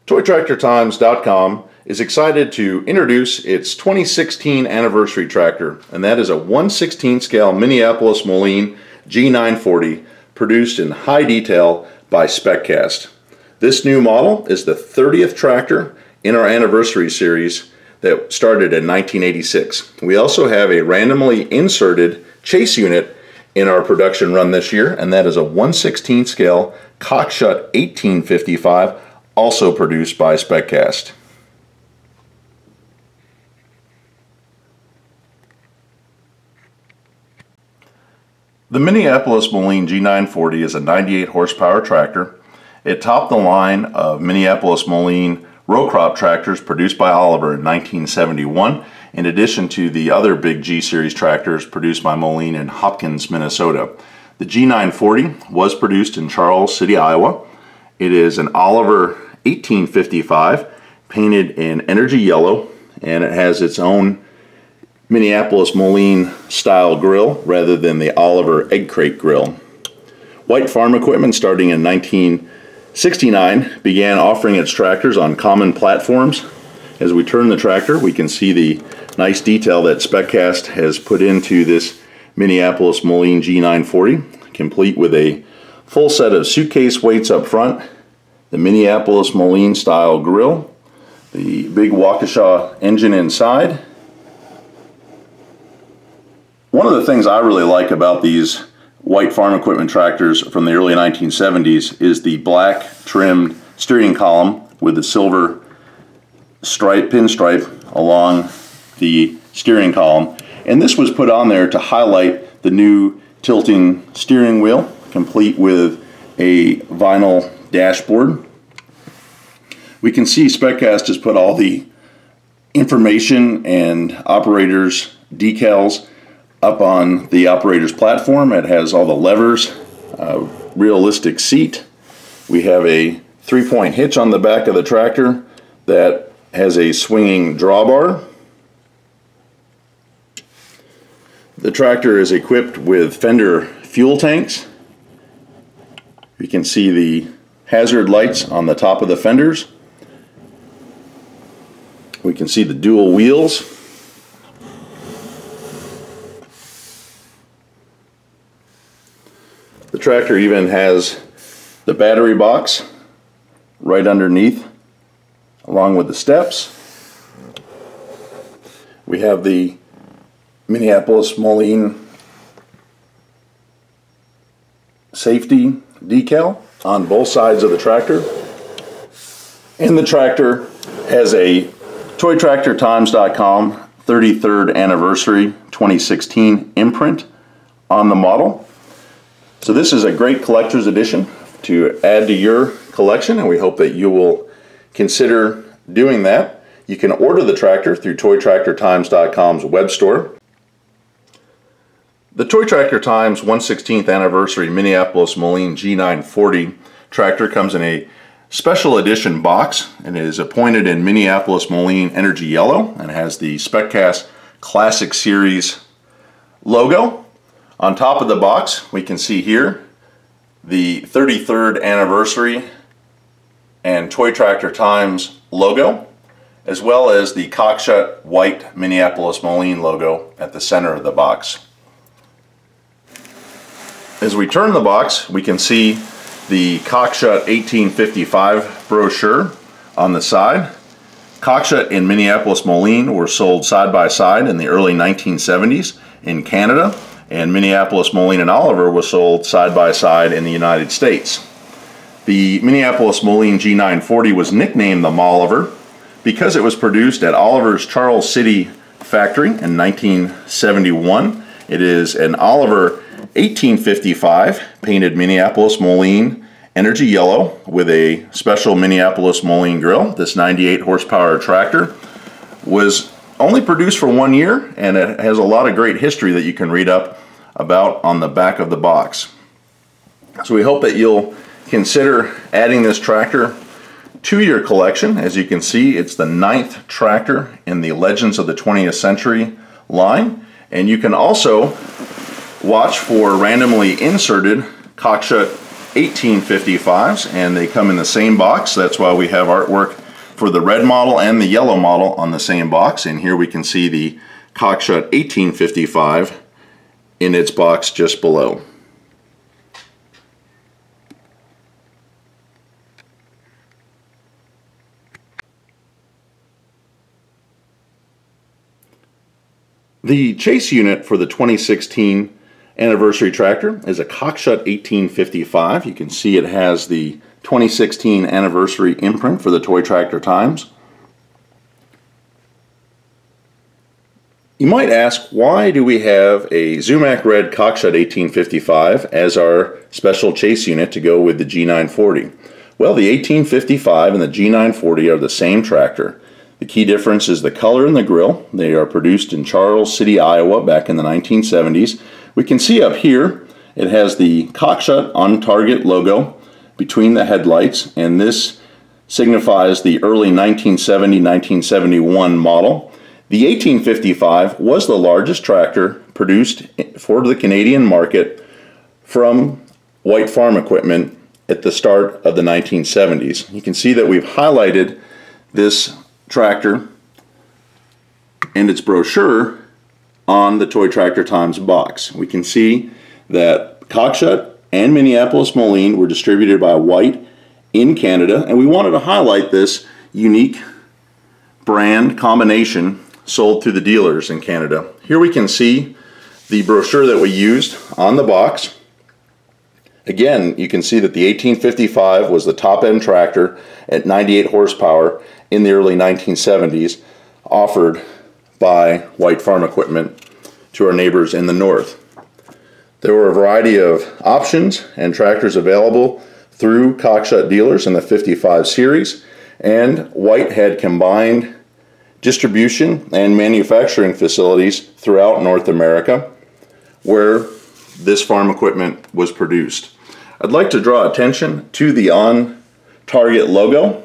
ToyTractorTimes.com is excited to introduce its 2016 anniversary tractor, and that is a 1/16 scale Minneapolis-Moline G940 produced in high detail by SpecCast. This new model is the 30th tractor in our anniversary series that started in 1986. We also have a randomly inserted chase unit in our production run this year, and that is a 1/16 scale Cockshut 1855, also produced by SpecCast. The Minneapolis-Moline G940 is a 98 horsepower tractor. It topped the line of Minneapolis-Moline row crop tractors produced by Oliver in 1971, in addition to the other big G-Series tractors produced by Moline in Hopkins, Minnesota. The G940 was produced in Charles City, Iowa. It is an Oliver 1855 painted in energy yellow, and it has its own Minneapolis-Moline style grill rather than the Oliver egg crate grill. White Farm Equipment, starting in 1969, began offering its tractors on common platforms. As we turn the tractor, we can see the nice detail that SpecCast has put into this Minneapolis-Moline G940, complete with a full set of suitcase weights up front, the Minneapolis-Moline style grill, the big Waukesha engine inside. One of the things I really like about these White Farm Equipment tractors from the early 1970s is the black trimmed steering column with the silver pinstripe along the steering column. And this was put on there to highlight the new tilting steering wheel, complete with a vinyl dashboard. We can see SpecCast has put all the information and operators' decals up on the operator's platform. It has all the levers, realistic seat. We have a 3-point hitch on the back of the tractor that has a swinging drawbar. The tractor is equipped with Fender fuel tanks. You can see the hazard lights on the top of the fenders. We can see the dual wheels. The tractor even has the battery box right underneath, along with the steps. We have the Minneapolis-Moline safety decal on both sides of the tractor. And the tractor has a ToyTractorTimes.com 33rd anniversary 2016 imprint on the model. So this is a great collector's edition to add to your collection, and we hope that you will consider doing that. You can order the tractor through ToyTractorTimes.com's web store. The Toy Tractor Times 1/16th anniversary Minneapolis-Moline G940 tractor comes in a special edition box and is appointed in Minneapolis-Moline energy yellow and has the SpecCast Classic Series logo. On top of the box, we can see here the 33rd anniversary and Toy Tractor Times logo, as well as the Cockshut white Minneapolis-Moline logo at the center of the box. As we turn the box, we can see the Cockshut 1855 brochure on the side. Cockshut and Minneapolis-Moline were sold side by side in the early 1970s in Canada, and Minneapolis-Moline and Oliver was sold side by side in the United States. The Minneapolis-Moline G940 was nicknamed the Molliver because it was produced at Oliver's Charles City factory in 1971. It is an Oliver 1855 painted Minneapolis-Moline energy yellow with a special Minneapolis-Moline grill. This 98 horsepower tractor was only produced for 1 year, and it has a lot of great history that you can read up about on the back of the box. So we hope that you'll consider adding this tractor to your collection. As you can see, it's the 9th tractor in the Legends of the 20th Century line, and you can also watch for randomly inserted Cockshut 1855s, and they come in the same box. That's why we have artwork for the red model and the yellow model on the same box. And here we can see the Cockshut 1855 in its box just below. The chase unit for the 2016 anniversary tractor is a Cockshut 1855. You can see it has the 2016 anniversary imprint for the ToyTractorTimes. You might ask, why do we have a Zumac Red Cockshut 1855 as our special chase unit to go with the G940? Well, the 1855 and the G940 are the same tractor. The key difference is the color and the grille. They are produced in Charles City, Iowa back in the 1970s. We can see up here it has the Cockshut on target logo between the headlights, and this signifies the early 1970-1971 model. The 1855 was the largest tractor produced for the Canadian market from White Farm Equipment at the start of the 1970s. You can see that we've highlighted this tractor and its brochure on the ToyTractorTimes box. We can see that Cockshut and Minneapolis-Moline were distributed by White in Canada, and we wanted to highlight this unique brand combination sold through the dealers in Canada. Here we can see the brochure that we used on the box. Again, you can see that the 1855 was the top-end tractor at 98 horsepower in the early 1970s, offered by White Farm Equipment to our neighbors in the north. There were a variety of options and tractors available through Cockshut dealers in the 55 series, and White had combined distribution and manufacturing facilities throughout North America where this farm equipment was produced. I'd like to draw attention to the on-target logo.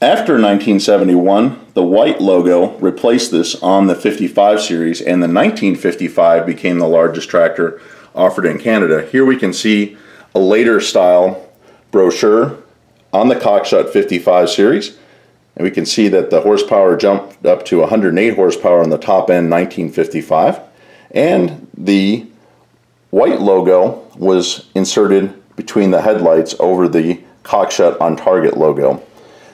After 1971, the White logo replaced this on the 55 series, and the 1955 became the largest tractor offered in Canada. Here we can see a later style brochure on the Cockshut 55 series, and we can see that the horsepower jumped up to 108 horsepower on the top end 1955, and the White logo was inserted between the headlights over the Cockshut on target logo.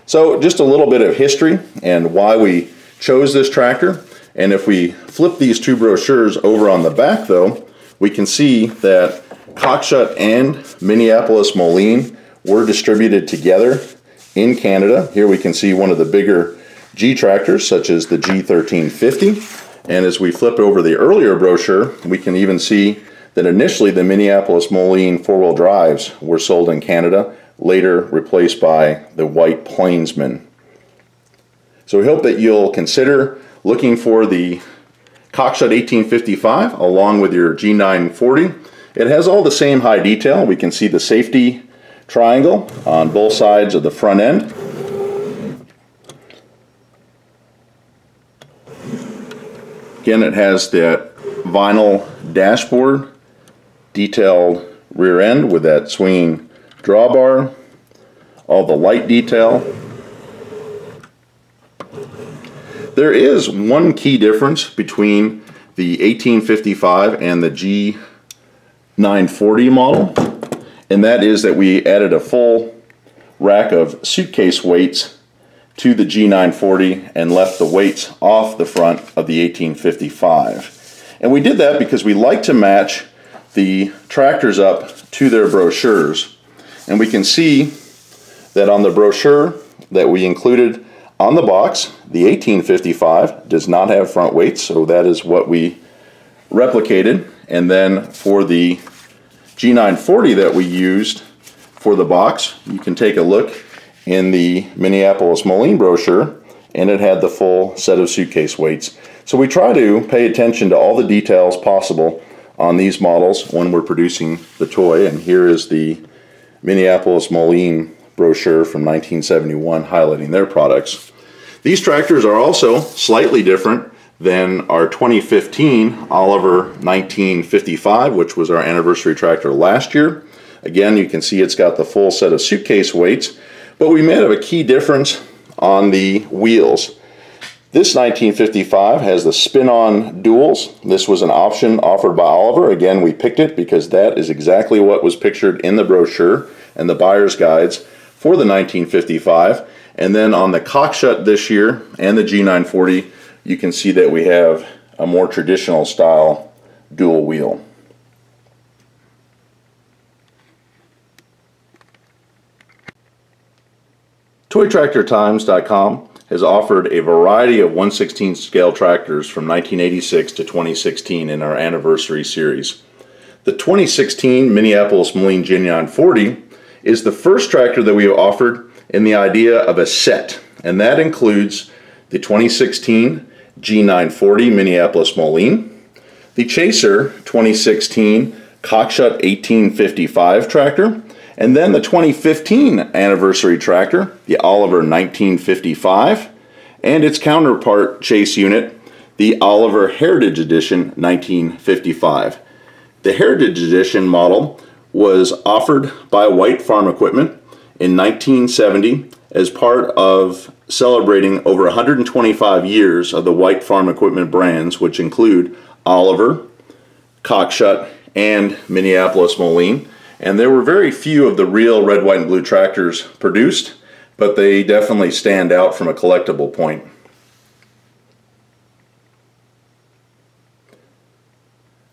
So just a little bit of history and why we chose this tractor. And if we flip these two brochures over on the back though, we can see that Cockshut and Minneapolis-Moline were distributed together in Canada. Here we can see one of the bigger G tractors such as the G1350. And as we flip over the earlier brochure, we can even see that initially the Minneapolis-Moline four-wheel drives were sold in Canada, later replaced by the White Plainsman. So we hope that you'll consider looking for the Cockshut 1855 along with your G940. It has all the same high detail. We can see the safety triangle on both sides of the front end. Again, it has that vinyl dashboard, detailed rear end with that swinging drawbar, all the light detail. There is one key difference between the 1855 and the G940 model, and that is that we added a full rack of suitcase weights to the G940 and left the weights off the front of the 1855. And we did that because we like to match the tractors up to their brochures. And we can see that on the brochure that we included on the box, the 1855 does not have front weights, so that is what we replicated. And then for the G940 that we used for the box, you can take a look in the Minneapolis-Moline brochure, and it had the full set of suitcase weights. So we try to pay attention to all the details possible on these models when we're producing the toy, and here is the Minneapolis-Moline brochure from 1971 highlighting their products. These tractors are also slightly different than our 2015 Oliver 1955, which was our anniversary tractor last year. Again, you can see it's got the full set of suitcase weights, but we may have a key difference on the wheels. This 1955 has the spin-on duals. This was an option offered by Oliver. Again, we picked it because that is exactly what was pictured in the brochure and the buyer's guides for the 1955. And then on the cockshut this year and the G940, you can see that we have a more traditional style dual wheel. ToyTractorTimes.com has offered a variety of 1/16 scale tractors from 1986 to 2016 in our anniversary series. The 2016 Minneapolis-Moline G940 is the first tractor that we have offered in the idea of a set, and that includes the 2016 G940 Minneapolis-Moline, the Chaser 2016 Cockshut 1855 tractor, and then the 2015 anniversary tractor, the Oliver 1955, and its counterpart chase unit, the Oliver Heritage Edition 1955. The Heritage Edition model was offered by White Farm Equipment in 1970 as part of celebrating over 125 years of the White Farm Equipment brands, which include Oliver, Cockshut, and Minneapolis-Moline. And there were very few of the real red, white, and blue tractors produced, but they definitely stand out from a collectible point.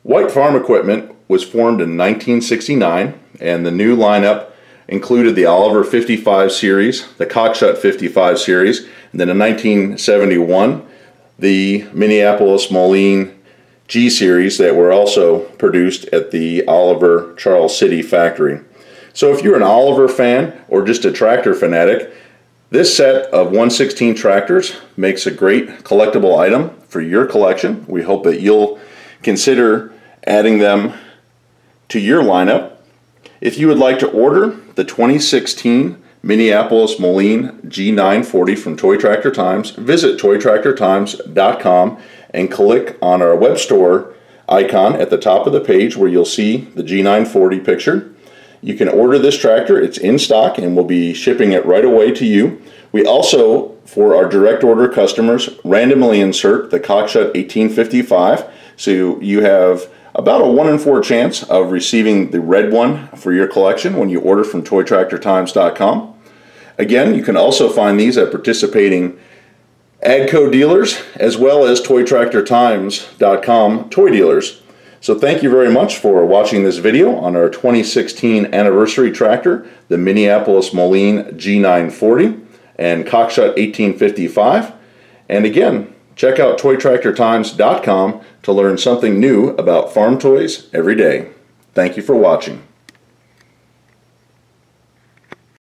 White Farm Equipment was formed in 1969, and the new lineup included the Oliver 55 series, the Cockshut 55 series, and then in 1971, the Minneapolis-Moline G series that were also produced at the Oliver Charles City factory. So if you're an Oliver fan or just a tractor fanatic, this set of 1/16 tractors makes a great collectible item for your collection. We hope that you'll consider adding them to your lineup. If you would like to order the 2016 Minneapolis-Moline G940 from Toy Tractor Times, visit ToyTractorTimes.com and click on our web store icon at the top of the page where you'll see the G940 picture. You can order this tractor. It's in stock and we'll be shipping it right away to you. We also, for our direct order customers, randomly insert the Cockshut 1855, so you have about a 1 in 4 chance of receiving the red one for your collection when you order from ToyTractorTimes.com. Again, you can also find these at participating AGCO dealers as well as ToyTractorTimes.com toy dealers. So thank you very much for watching this video on our 2016 anniversary tractor, the Minneapolis-Moline G940 and Cockshut 1855. And again, check out ToyTractorTimes.com to learn something new about farm toys every day. Thank you for watching.